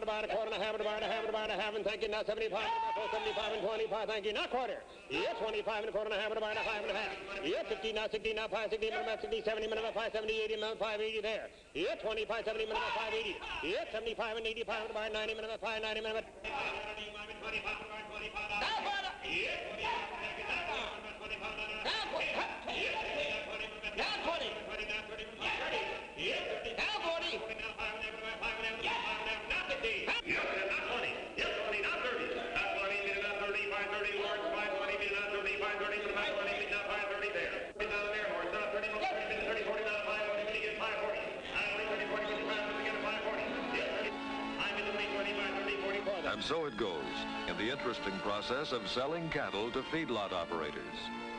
and a bar, a quarter and a half, and a bar, and a half, and a bar, and a half, and thank you. Now 75, 75 and 25, thank you. Now quarter. Yeah, 25 and a quarter and a half, and a bar, and a half, and a half. Yeah, 50, now 60, now 5, 60, minimum 60, 70, minimum 5, 70, 80, minimum 580 there. Yeah, 25, 70, minimum 580. Yeah, 75 and 85, and a bar, 90, minimum 590, minimum 25, And so it goes in the interesting process of selling cattle to feedlot operators.